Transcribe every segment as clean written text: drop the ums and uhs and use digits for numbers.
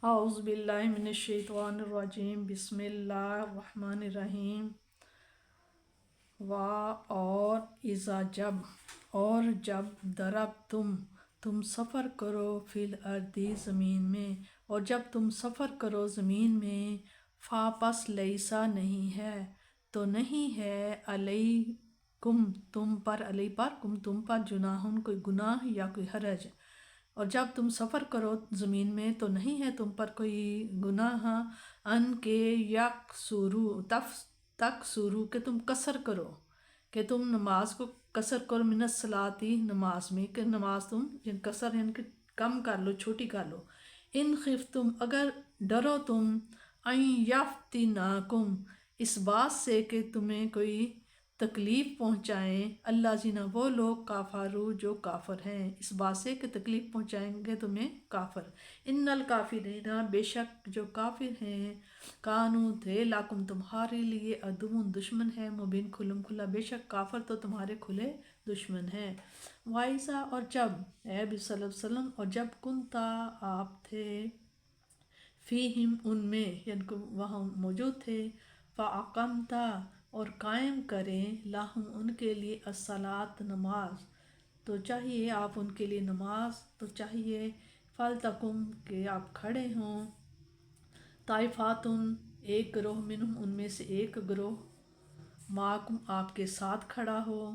اعوذ باللہ من الشیطان الرجیم، بسم اللہ الرحمن الرحیم۔ اور اذا جب درب تم سفر کرو فی الارض زمین میں، اور جب تم سفر کرو زمین میں، پس لیسا نہیں ہے، تو نہیں ہے علیکم تم پر جناحن کوئی گناہ یا کوئی حرج، اور جب تم سفر کرو زمین میں تو نہیں ہے تم پر کوئی گناہ ان کے تک سورو کہ تم قصر کرو، کہ تم نماز کو قصر کرو، من الصلاۃ نماز میں، کہ نماز تم قصر یعنی کہ کم کر لو، چھوٹی کر لو۔ ان خفتم اگر ڈرو تم، ان یفتناکم اس بات سے کہ تمہیں کوئی تکلیف پہنچائیں، اللہ جینا وہ لوگ کافرو جو کافر ہیں، اس بات سے کہ تکلیف پہنچائیں گے تمہیں کافر۔ ان الکافرین بے شک جو کافر ہیں، کانو تھے لاکم تمہارے لیے عدوٌ دشمن ہے، مبین کھلم کھلا، بے شک کافر تو تمہارے کھلے دشمن ہیں۔ وائزا اور جب، اے نبی صلی اللہ علیہ وسلم، اور جب کنتا آپ تھے، فیہم ان میں یعنی کہ وہاں موجود تھے، فاقمتا اور قائم کریں، لہم ان کے لیے الصلاۃ نماز، تو چاہیے آپ ان کے لیے نماز تو چاہیے، فلتکم کہ آپ کھڑے ہوں، طائفاتن ایک گروہ، منہم ان میں سے ایک گروہ، معکم آپ کے ساتھ کھڑا ہو،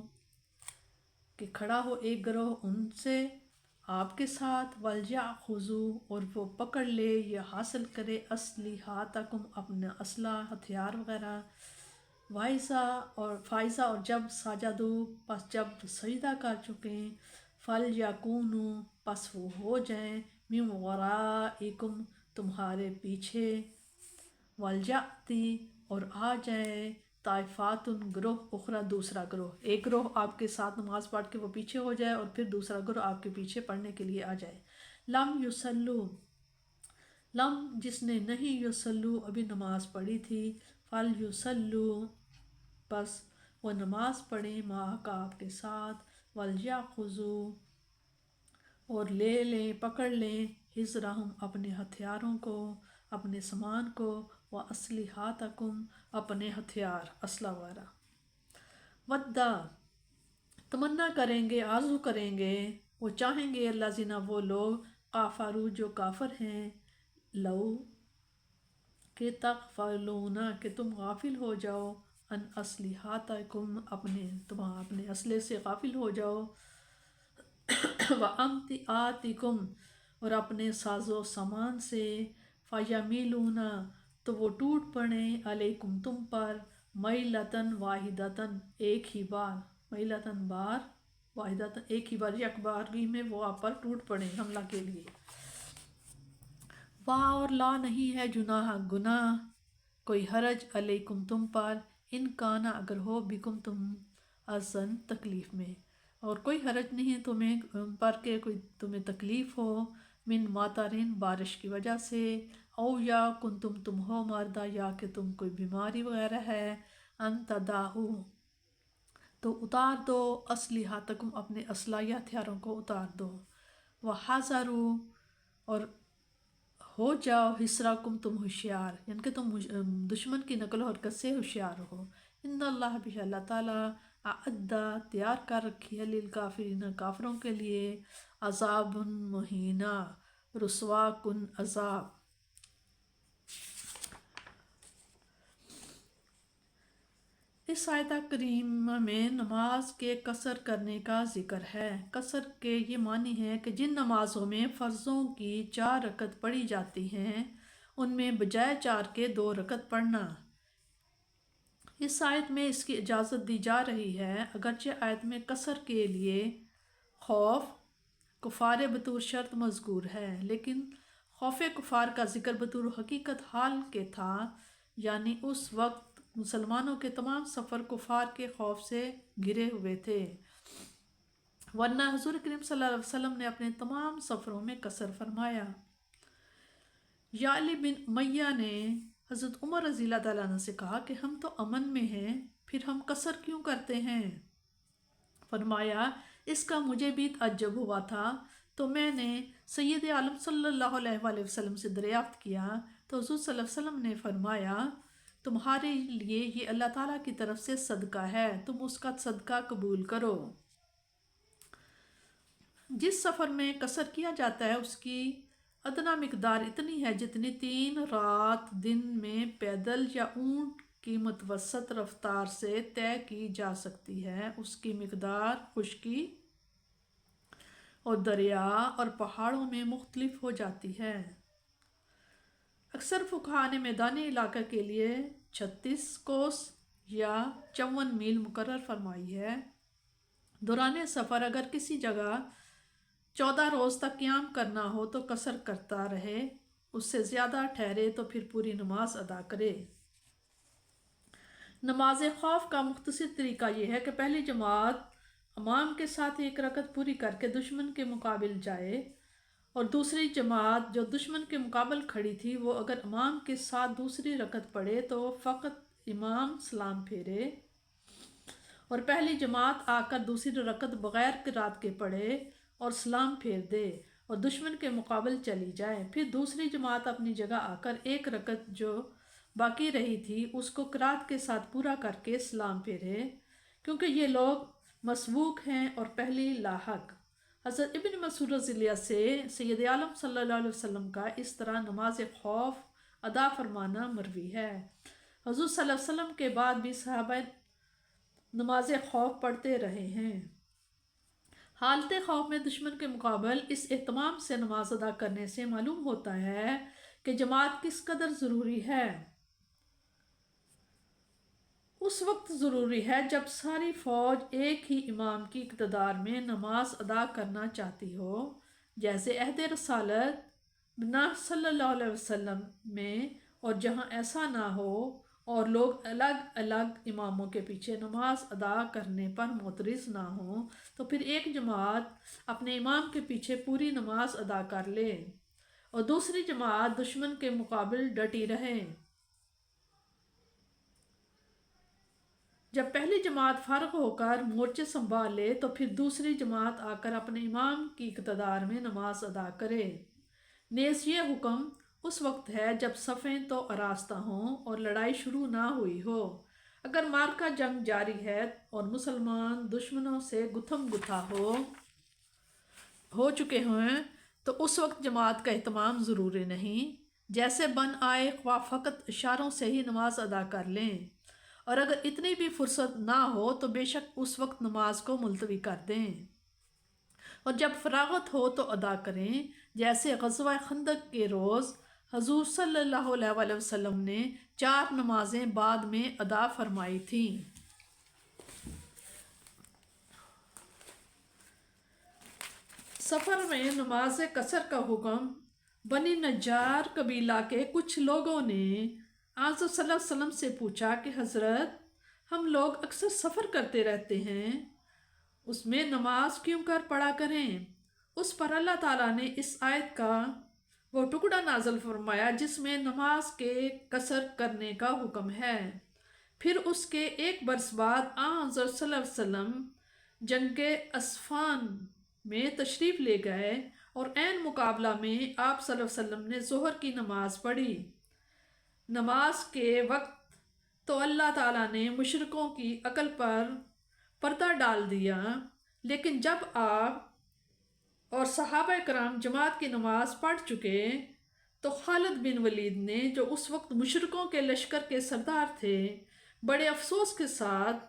کہ کھڑا ہو ایک گروہ ان سے آپ کے ساتھ، ولیأخذوا اور وہ پکڑ لے یا حاصل کرے اسلحتکم اپنا اسلحہ ہتھیار وغیرہ، فائزہ اور جب سجدو پس جب سجدہ کر چکیں، فلیکونوا پس وہ ہو جائیں، من ورائکم تمہارے پیچھے، ولیأتی اور آ جائے، طائفاتن گروہ اخرى دوسرا گروہ، ایک گروہ آپ کے ساتھ نماز پڑھ کے وہ پیچھے ہو جائے اور پھر دوسرا گروہ آپ کے پیچھے پڑھنے کے لیے آ جائے۔ لم یصلوا لم جس نے نہیں یصلوا ابھی نماز پڑھی تھی، فلیصلوا پس وہ نماز پڑھیں، معک آپ کے ساتھ، ولیأخذوا اور لے لیں پکڑ لیں، حذرہم اپنے ہتھیاروں کو، اپنے سامان کو، واسلحتکم اپنے ہتھیار اسلحہ وغیرہ۔ ودا تمنا کریں گے، آرزو کریں گے، وہ چاہیں گے، اللہ زینا وہ لوگ کافرو جو کافر ہیں، لو کہ تغفلون کہ تم غافل ہو جاؤ، ان اسلحتکم اپنے اسلحے سے غافل ہو جاؤ، وامتعاتکم اور اپنے ساز و سامان سے، فیملون تو وہ ٹوٹ پڑیں، علیکم تم پر، میلۃ واحدۃ ایک ہی بار، میلۃ بار، واحدۃ ایک ہی بار، یک باری میں وہ آپ پر ٹوٹ پڑیں حملہ کے لیے۔ اور لا نہیں ہے جناح گناہ، کوئی حرج، علیکم تم پر، ان کانا اگر ہو، بکم تم اذن تکلیف میں، اور کوئی حرج نہیں تمہیں پر کہ کوئی تمہیں تکلیف ہو، من ماترین بارش کی وجہ سے، او یا کنتم تم ہو مردہ، یا کہ تم کوئی بیماری وغیرہ ہے، ان تداؤ تو اتار دو، اسلحتکم اپنے اسلحہ یا ہتھیاروں کو اتار دو، وحذروا اور ہو جاؤ، حسرکم تم ہوشیار، یعنی کہ تم دشمن کی نقل و حرکت سے ہوشیار ہو۔ ان اللہ بھی اللہ تعالیٰ اعد تیار کر رکھی ہے، للکافرین کافروں کے لیے، عذاب مہینہ رسوا کن عذاب۔ اس آیت کریمہ میں نماز کے قصر کرنے کا ذکر ہے۔ قصر کے یہ معنی ہے کہ جن نمازوں میں فرضوں کی 4 رکعت پڑھی جاتی ہیں، ان میں بجائے 4 کے 2 رکعت پڑھنا۔ اس آیت میں اس کی اجازت دی جا رہی ہے، اگرچہ آیت میں قصر کے لیے خوف کفار بطور شرط مذکور ہے، لیکن خوف کفار کا ذکر بطور حقیقت حال کے تھا، یعنی اس وقت مسلمانوں کے تمام سفر کفار کے خوف سے گھرے ہوئے تھے، ورنہ حضور کریم صلی اللہ علیہ وسلم نے اپنے تمام سفروں میں قصر فرمایا۔ یعلی بن امیہ نے حضرت عمر رضی اللہ تعالیٰ عنہ سے کہا کہ ہم تو امن میں ہیں، پھر ہم قصر کیوں کرتے ہیں؟ فرمایا اس کا مجھے بھی تعجب ہوا تھا، تو میں نے سید عالم صلی اللہ علیہ وآلہ وسلم سے دریافت کیا تو حضور صلی اللہ علیہ وسلم نے فرمایا تمہارے لیے یہ اللہ تعالیٰ کی طرف سے صدقہ ہے، تم اس کا صدقہ قبول کرو۔ جس سفر میں قصر کیا جاتا ہے اس کی ادنا مقدار اتنی ہے جتنی 3 رات دن میں پیدل یا اونٹ کی متوسط رفتار سے طے کی جا سکتی ہے، اس کی مقدار خشکی اور دریا اور پہاڑوں میں مختلف ہو جاتی ہے۔ اکثر فقہاء نے میدانی علاقہ کے لیے 36 کوس یا 54 میل مقرر فرمائی ہے۔ دوران سفر اگر کسی جگہ 14 روز تک قیام کرنا ہو تو قصر کرتا رہے، اس سے زیادہ ٹھہرے تو پھر پوری نماز ادا کرے۔ نماز خوف کا مختصر طریقہ یہ ہے کہ پہلی جماعت امام کے ساتھ 1 رکعت پوری کر کے دشمن کے مقابل جائے، اور دوسری جماعت جو دشمن کے مقابل کھڑی تھی وہ اگر امام کے ساتھ دوسری رکعت پڑھے تو فقط امام سلام پھیرے، اور پہلی جماعت آ کر دوسری رکعت بغیر قرات کے پڑھے اور سلام پھیر دے اور دشمن کے مقابل چلی جائے۔ پھر دوسری جماعت اپنی جگہ آ کر 1 رکعت جو باقی رہی تھی اس کو قرات کے ساتھ پورا کر کے سلام پھیرے، کیونکہ یہ لوگ مسبوق ہیں اور پہلی لاحق۔ حضرت ابن مسعود رضی اللہ سے سید عالم صلی اللہ علیہ وسلم کا اس طرح نماز خوف ادا فرمانا مروی ہے۔ حضور صلی اللہ علیہ وسلم کے بعد بھی صحابہ نماز خوف پڑھتے رہے ہیں۔ حالت خوف میں دشمن کے مقابل اس اہتمام سے نماز ادا کرنے سے معلوم ہوتا ہے کہ جماعت کس قدر ضروری ہے۔ اس وقت ضروری ہے جب ساری فوج ایک ہی امام کی اقتدار میں نماز ادا کرنا چاہتی ہو، جیسے عہد رسالت بنا صلی اللہ علیہ وسلم میں، اور جہاں ایسا نہ ہو اور لوگ الگ الگ اماموں کے پیچھے نماز ادا کرنے پر معترض نہ ہوں تو پھر ایک جماعت اپنے امام کے پیچھے پوری نماز ادا کر لے اور دوسری جماعت دشمن کے مقابل ڈٹی رہے۔ جب پہلی جماعت فارغ ہو کر مورچے سنبھال لے تو پھر دوسری جماعت آ کر اپنے امام کی اقتدار میں نماز ادا کرے۔ نیز یہ حکم اس وقت ہے جب صفیں تو آراستہ ہوں اور لڑائی شروع نہ ہوئی ہو۔ اگر معرکہ جنگ جاری ہے اور مسلمان دشمنوں سے گتھم گتھا ہو چکے ہیں تو اس وقت جماعت کا اہتمام ضروری نہیں، جیسے بن آئے خواہ فقط اشاروں سے ہی نماز ادا کر لیں، اور اگر اتنی بھی فرصت نہ ہو تو بے شک اس وقت نماز کو ملتوی کر دیں، اور جب فراغت ہو تو ادا کریں، جیسے غزوہ خندق کے روز حضور صلی اللہ علیہ وآلہ وسلم نے 4 نمازیں بعد میں ادا فرمائی تھیں۔ سفر میں نماز قصر کا حکم بنی نجار قبیلہ کے کچھ لوگوں نے آنظر صلی اللہ علیہ وسلم سے پوچھا کہ حضرت ہم لوگ اکثر سفر کرتے رہتے ہیں، اس میں نماز کیوں کر پڑھا کریں؟ اس پر اللہ تعالیٰ نے اس آیت کا وہ ٹکڑا نازل فرمایا جس میں نماز کے قصر کرنے کا حکم ہے۔ پھر اس کے 1 برس بعد آنظر صلی اللہ علیہ وسلم جنگ اصفان میں تشریف لے گئے اور عین مقابلہ میں آپ صلی اللہ علیہ وسلم نے ظہر کی نماز پڑھی۔ نماز کے وقت تو اللہ تعالیٰ نے مشرکوں کی عقل پر پردہ ڈال دیا، لیکن جب آپ اور صحابہ کرام جماعت کی نماز پڑھ چکے تو خالد بن ولید نے جو اس وقت مشرکوں کے لشکر کے سردار تھے بڑے افسوس کے ساتھ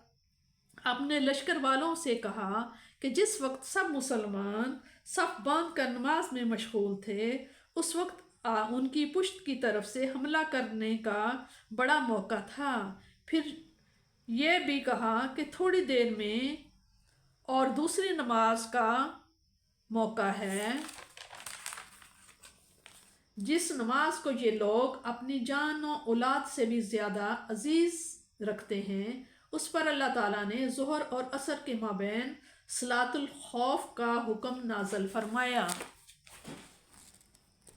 اپنے لشکر والوں سے کہا کہ جس وقت سب مسلمان صف باندھ کر نماز میں مشغول تھے اس وقت ان کی پشت کی طرف سے حملہ کرنے کا بڑا موقع تھا۔ پھر یہ بھی کہا کہ تھوڑی دیر میں اور دوسری نماز کا موقع ہے جس نماز کو یہ لوگ اپنی جان و اولاد سے بھی زیادہ عزیز رکھتے ہیں، اس پر اللہ تعالیٰ نے ظہر اور عصر کے مابین صلاۃ الخوف کا حکم نازل فرمایا۔